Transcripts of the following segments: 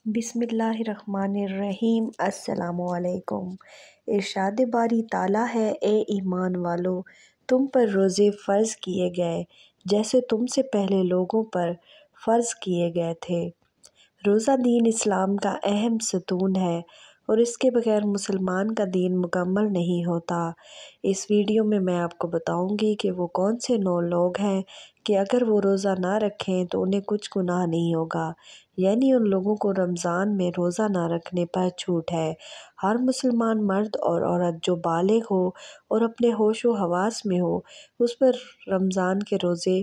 بسم اللہ الرحمن الرحیم۔ السلام علیکم۔ ارشاد باری تعالیٰ ہے، اے ایمان والو، تم پر روزے فرض کیے گئے جیسے تم سے پہلے لوگوں پر فرض کیے گئے تھے۔ روزہ دین اسلام کا اہم ستون ہے اور اس کے بغیر مسلمان کا دین مکمل نہیں ہوتا۔ اس ویڈیو میں آپ کو بتاؤں گی کہ وہ کون سے 9 لوگ ہیں کہ اگر وہ روزہ نہ رکھیں تو انہیں کچھ گناہ نہیں ہوگا، یعنی ان لوگوں کو رمضان میں روزہ نہ رکھنے پر چھوٹ ہے۔ ہر مسلمان مرد اور عورت جو بالغ ہو اور اپنے ہوش و حواس میں ہو، اس پر رمضان کے روزے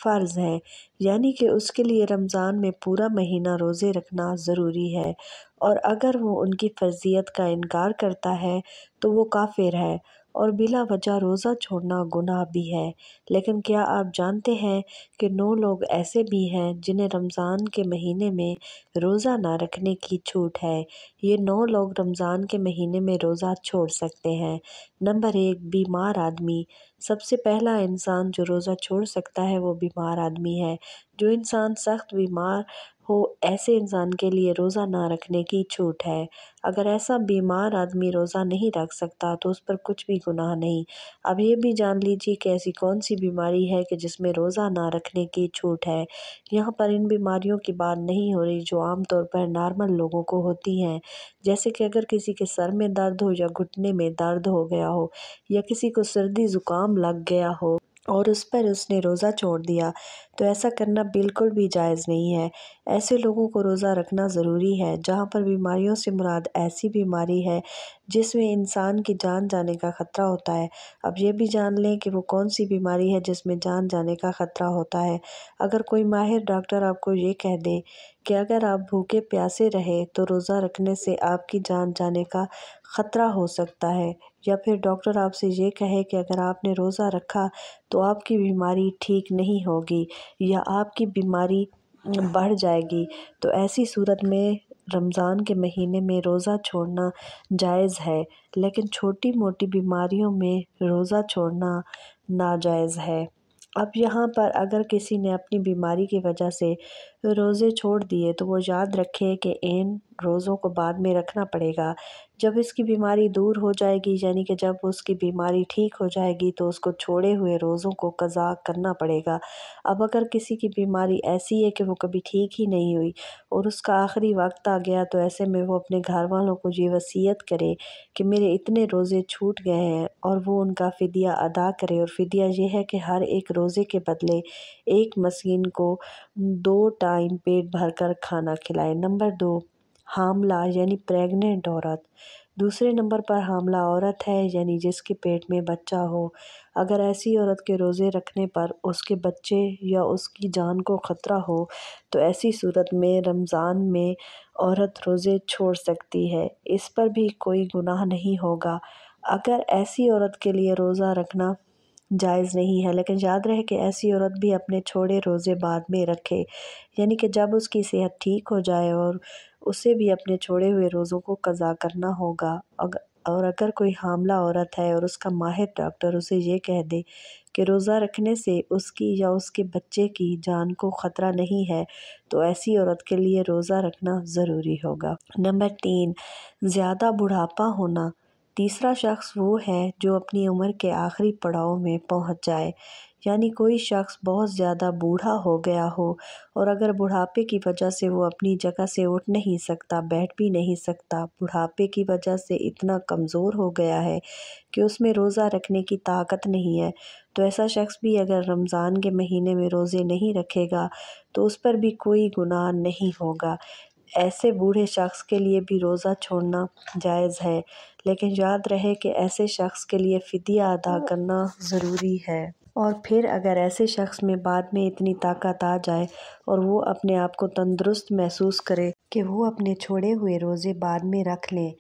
فرض ہیں، یعنی کہ اس کے لیے رمضان میں پورا مہینہ روزے رکھنا ضروری ہے، اور اگر وہ ان کی فرضیت کا انکار کرتا ہے تو وہ کافر ہے اور بلا وجہ روزہ چھوڑنا گناہ بھی ہے۔ لیکن کیا آپ جانتے ہیں کہ 9 لوگ ایسے بھی ہیں جنہیں رمضان کے مہینے میں روزہ نہ رکھنے کی چھوٹ ہے؟ یہ 9 لوگ رمضان کے مہینے میں روزہ چھوڑ سکتے ہیں۔ نمبر 1، بیمار آدمی۔ سب سے پہلا انسان جو روزہ چھوڑ سکتا ہے وہ بیمار آدمی ہے۔ جو انسان سخت بیمار ہو، ایسے انسان کے لیے روزہ نہ رکھنے کی چھوٹ ہے۔ اگر ایسا بیمار آدمی روزہ نہیں رکھ سکتا تو اس پر کچھ بھی گناہ نہیں۔ اب یہ بھی جان لیجیے کہ ایسی کون سی بیماری ہے کہ جس میں روزہ نہ رکھنے کی چھوٹ ہے۔ یہاں پر ان بیماریوں کی بات نہیں ہو رہی جو عام طور پر نارمل لوگوں کو ہوتی ہیں، جیسے کہ اگر کسی کے سر میں درد ہو یا گھٹنے میں درد ہو گیا ہو، یا کسی کو سردی زکام لگ گیا ہو اور اس پر اس نے روزہ چھوڑ دیا، تو ایسا کرنا بالکل بھی جائز نہیں ہے۔ ایسے لوگوں کو روزہ رکھنا ضروری ہے۔ جہاں پر بیماریوں سے مراد ایسی بیماری ہے جس میں انسان کی جان جانے کا خطرہ ہوتا ہے۔ اب یہ بھی جان لیں کہ وہ کون سی بیماری ہے جس میں جان جانے کا خطرہ ہوتا ہے۔ اگر کوئی ماہر ڈاکٹر آپ کو یہ کہہ دے کہ اگر آپ بھوکے پیاسے رہے تو روزہ رکھنے سے آپ کی جان جانے کا خطرہ ہو سکتا ہے، یا پھر ڈاکٹر آپ سے یہ کہے کہ اگر آپ نے روزہ رکھا تو آپ کی بیماری ٹھیک نہیں ہوگی یا آپ کی بیماری بڑھ جائے گی، تو ایسی صورت میں رمضان کے مہینے میں روزہ چھوڑنا جائز ہے، لیکن چھوٹی موٹی بیماریوں میں روزہ چھوڑنا ناجائز ہے۔ اب یہاں پر اگر کسی نے اپنی بیماری کی وجہ سے روزے چھوڑ دیے تو وہ یاد رکھے کہ ان روزوں کو بعد میں رکھنا پڑے گا۔ جب اس کی بیماری دور ہو جائے گی، یعنی کہ جب اس کی بیماری ٹھیک ہو جائے گی، تو اس کو چھوڑے ہوئے روزوں کو قضا کرنا پڑے گا۔ اب اگر کسی کی بیماری ایسی ہے کہ وہ کبھی ٹھیک ہی نہیں ہوئی اور اس کا آخری وقت آ گیا، تو ایسے میں وہ اپنے گھر والوں کو یہ وصیت کرے کہ میرے اتنے روزے چھوٹ گئے ہیں، اور وہ ان کا فدیہ ادا کرے، اور فدیہ یہ ہے کہ ہر ایک روزے کے بدلے ایک مسکین کو 2 ٹائم پیٹ بھر کر کھانا کھلائے۔ نمبر 2، حاملہ یعنی پریگننٹ عورت۔ دوسرے نمبر پر حاملہ عورت ہے، یعنی جس کے پیٹ میں بچہ ہو۔ اگر ایسی عورت کے روزے رکھنے پر اس کے بچے یا اس کی جان کو خطرہ ہو تو ایسی صورت میں رمضان میں عورت روزے چھوڑ سکتی ہے، اس پر بھی کوئی گناہ نہیں ہوگا۔ اگر ایسی عورت کے لیے روزہ رکھنا جائز نہیں ہے، لیکن یاد رہے کہ ایسی عورت بھی اپنے چھوڑے روزے بعد میں رکھے، یعنی کہ جب اس کی صحت ٹھیک ہو جائے اور اسے بھی اپنے چھوڑے ہوئے روزوں کو قضا کرنا ہوگا۔ اور اگر کوئی حاملہ عورت ہے اور اس کا ماہر ڈاکٹر اسے یہ کہہ دے کہ روزہ رکھنے سے اس کی یا اس کے بچے کی جان کو خطرہ نہیں ہے، تو ایسی عورت کے لیے روزہ رکھنا ضروری ہوگا۔ نمبر 3، زیادہ بڑھاپا ہونا۔ تیسرا شخص وہ ہے جو اپنی عمر کے آخری پڑاؤ میں پہنچ جائے، یعنی کوئی شخص بہت زیادہ بوڑھا ہو گیا ہو اور اگر بڑھاپے کی وجہ سے وہ اپنی جگہ سے اٹھ نہیں سکتا، بیٹھ بھی نہیں سکتا، بڑھاپے کی وجہ سے اتنا کمزور ہو گیا ہے کہ اس میں روزہ رکھنے کی طاقت نہیں ہے، تو ایسا شخص بھی اگر رمضان کے مہینے میں روزے نہیں رکھے گا تو اس پر بھی کوئی گناہ نہیں ہوگا۔ ایسے بوڑھے شخص کے لیے بھی روزہ چھوڑنا جائز ہے، لیکن یاد رہے کہ ایسے شخص کے لیے فدیہ ادا کرنا ضروری ہے۔ اور پھر اگر ایسے شخص میں بعد میں اتنی طاقت آ جائے اور وہ اپنے آپ کو تندرست محسوس کرے کہ وہ اپنے چھوڑے ہوئے روزے بعد میں رکھ لیں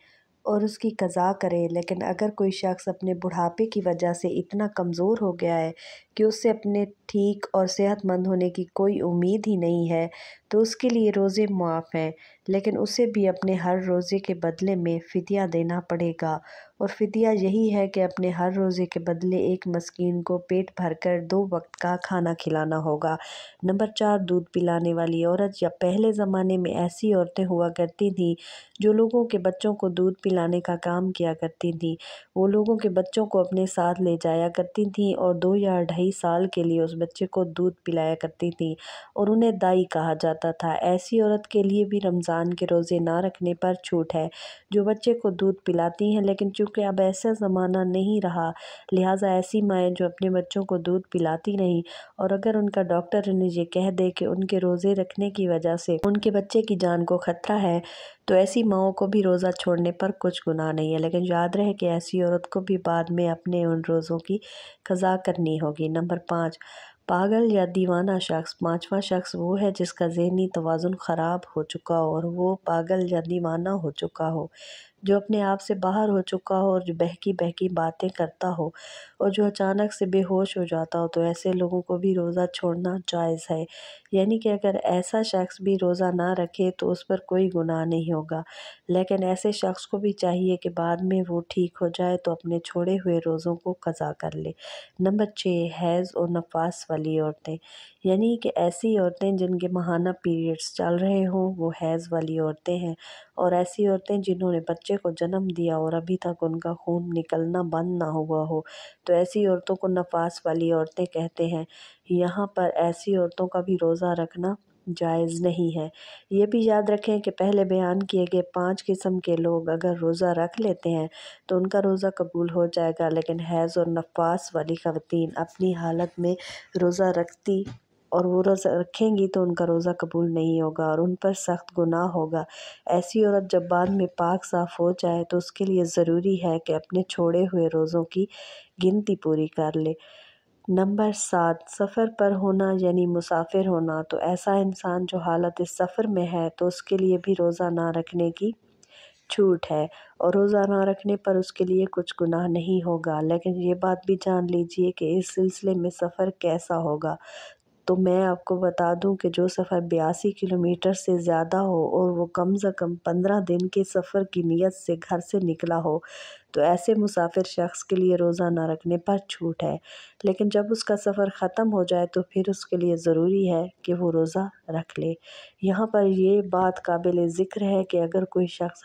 اور اس کی قضا کرے، لیکن اگر کوئی شخص اپنے بڑھاپے کی وجہ سے اتنا کمزور ہو گیا ہے کہ اس سے اپنے ٹھیک اور صحت مند ہونے کی کوئی امید ہی نہیں ہے، تو اس کے لیے روزے معاف ہیں، لیکن اسے بھی اپنے ہر روزے کے بدلے میں فدیہ دینا پڑے گا، اور فدیہ یہی ہے کہ اپنے ہر روزے کے بدلے ایک مسکین کو پیٹ بھر کر 2 وقت کا کھانا کھلانا ہوگا۔ نمبر 4، دودھ پلانے والی عورت۔ یا پہلے زمانے میں ایسی عورتیں ہوا کرتی تھیں جو لوگوں کے بچوں کو دودھ پلانے کا کام کیا کرتی تھیں۔ وہ لوگوں کے بچوں کو اپنے ساتھ لے جایا کرتی تھیں اور 2 یا 2.5 سال کے لیے اس بچے کو دودھ پلایا کرتی تھیں، اور انہیں دائی کہا جاتا تھا۔ ایسی عورت کے لیے بھی رمضان کے روزے نہ رکھنے پر چھوٹ ہے جو بچے کو دودھ پلاتی ہیں، لیکن چونکہ اب ایسا زمانہ نہیں رہا، لہٰذا ایسی مائیں جو اپنے بچوں کو دودھ پلاتی نہیں، اور اگر ان کا ڈاکٹر انہیں یہ کہہ دے کہ ان کے روزے رکھنے کی وجہ سے ان کے بچے کی جان کو خطرہ ہے، تو ایسی ماؤں کو بھی روزہ چھوڑنے پر کچھ گناہ نہیں ہے، لیکن یاد رہے کہ ایسی عورت کو بھی بعد میں اپنے ان روزوں کی قضا کرنی ہوگی۔ نمبر 5، پاگل یا دیوانہ شخص۔ 5واں شخص وہ ہے جس کا ذہنی توازن خراب ہو چکا ہو، اور وہ پاگل یا دیوانہ ہو چکا ہو، جو اپنے آپ سے باہر ہو چکا ہو، اور جو بہکی بہکی باتیں کرتا ہو، اور جو اچانک سے بے ہوش ہو جاتا ہو، تو ایسے لوگوں کو بھی روزہ چھوڑنا جائز ہے۔ یعنی کہ اگر ایسا شخص بھی روزہ نہ رکھے تو اس پر کوئی گناہ نہیں ہوگا، لیکن ایسے شخص کو بھی چاہیے کہ بعد میں وہ ٹھیک ہو جائے تو اپنے چھوڑے ہوئے روزوں کو قضا کر لے۔ نمبر 6، حیض اور نفاس والی عورتیں۔ یعنی کہ ایسی عورتیں جن کے ماہانہ پیریڈز چل رہے ہوں، وہ حیض والی عورتیں ہیں، اور ایسی عورتیں جنہوں نے بچے کو جنم دیا اور ابھی تک ان کا خون نکلنا بند نہ ہوا ہو، تو ایسی عورتوں کو نفاس والی عورتیں کہتے ہیں۔ یہاں پر ایسی عورتوں کا بھی روزہ رکھنا جائز نہیں ہے۔ یہ بھی یاد رکھیں کہ پہلے بیان کیے گئے 5 قسم کے لوگ اگر روزہ رکھ لیتے ہیں تو ان کا روزہ قبول ہو جائے گا، لیکن حیض اور نفاس والی خواتین اپنی حالت میں روزہ رکھتی اور وہ روزہ رکھیں گی تو ان کا روزہ قبول نہیں ہوگا اور ان پر سخت گناہ ہوگا۔ ایسی عورت جب بعد میں پاک صاف ہو جائے تو اس کے لیے ضروری ہے کہ اپنے چھوڑے ہوئے روزوں کی گنتی پوری کر لے۔ نمبر 7، سفر پر ہونا یعنی مسافر ہونا۔ تو ایسا انسان جو حالت سفر میں ہے تو اس کے لیے بھی روزہ نہ رکھنے کی چھوٹ ہے، اور روزہ نہ رکھنے پر اس کے لیے کچھ گناہ نہیں ہوگا، لیکن یہ بات بھی جان لیجئے کہ اس سلسلے میں سفر کیسا ہوگا۔ تو میں آپ کو بتا دوں کہ جو سفر 82 کلومیٹر سے زیادہ ہو اور وہ کم از کم 15 دن کے سفر کی نیت سے گھر سے نکلا ہو، تو ایسے مسافر شخص کے لیے روزہ نہ رکھنے پر چھوٹ ہے، لیکن جب اس کا سفر ختم ہو جائے تو پھر اس کے لیے ضروری ہے کہ وہ روزہ رکھ لے۔ یہاں پر یہ بات قابل ذکر ہے کہ اگر کوئی شخص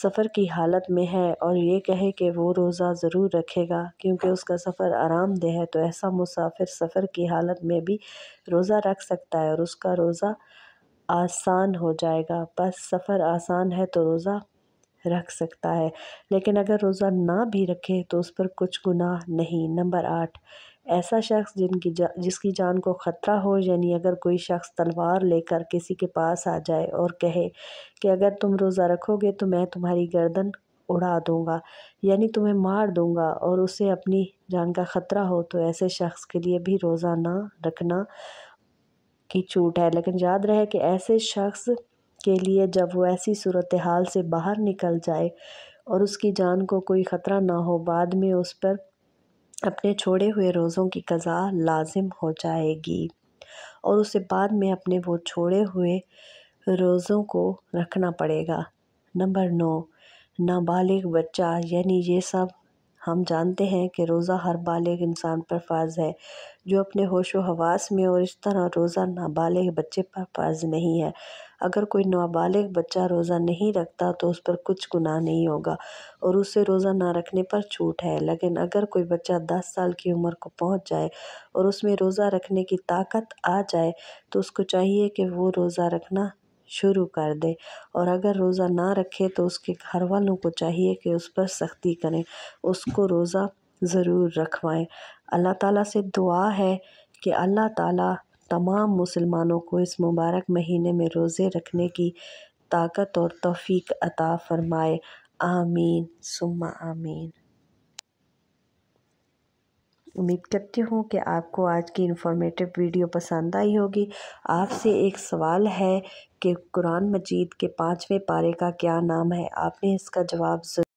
سفر کی حالت میں ہے اور یہ کہے کہ وہ روزہ ضرور رکھے گا کیونکہ اس کا سفر آرام دہ ہے، تو ایسا مسافر سفر کی حالت میں بھی روزہ رکھ سکتا ہے اور اس کا روزہ آسان ہو جائے گا۔ بس سفر آسان ہے تو روزہ رکھ سکتا ہے، لیکن اگر روزہ نہ بھی رکھے تو اس پر کچھ گناہ نہیں۔ نمبر 8، ایسا شخص جس کی جان کو خطرہ ہو، یعنی اگر کوئی شخص تلوار لے کر کسی کے پاس آ جائے اور کہے کہ اگر تم روزہ رکھو گے تو میں تمہاری گردن اڑا دوں گا، یعنی تمہیں مار دوں گا، اور اسے اپنی جان کا خطرہ ہو، تو ایسے شخص کے لیے بھی روزہ نہ رکھنا کی چھوٹ ہے، لیکن یاد رہے کہ ایسے شخص کے لیے جب وہ ایسی صورتحال سے باہر نکل جائے اور اس کی جان کو کوئی خطرہ نہ ہو، بعد میں اس پر اپنے چھوڑے ہوئے روزوں کی قضا لازم ہو جائے گی اور اسے بعد میں اپنے وہ چھوڑے ہوئے روزوں کو رکھنا پڑے گا۔ نمبر 9، نابالغ بچہ۔ یعنی یہ سب ہم جانتے ہیں کہ روزہ ہر بالغ انسان پر فرض ہے جو اپنے ہوش و حواس میں، اور اس طرح روزہ نابالغ بچے پر فرض نہیں ہے۔ اگر کوئی نابالغ بچہ روزہ نہیں رکھتا تو اس پر کچھ گناہ نہیں ہوگا اور اسے روزہ نہ رکھنے پر چھوٹ ہے، لیکن اگر کوئی بچہ 10 سال کی عمر کو پہنچ جائے اور اس میں روزہ رکھنے کی طاقت آ جائے تو اس کو چاہیے کہ وہ روزہ رکھنا شروع کر دے، اور اگر روزہ نہ رکھے تو اس کے گھر والوں کو چاہیے کہ اس پر سختی کریں، اس کو روزہ ضرور رکھوائیں۔ اللہ تعالیٰ سے دعا ہے کہ اللہ تعالیٰ تمام مسلمانوں کو اس مبارک مہینے میں روزے رکھنے کی طاقت اور توفیق عطا فرمائے۔ آمین ثم آمین۔ امید کرتی ہوں کہ آپ کو آج کی انفارمیٹیو ویڈیو پسند آئی ہوگی۔ آپ سے ایک سوال ہے کہ قرآن مجید کے 5ویں پارے کا کیا نام ہے؟ آپ نے اس کا جواب ضرور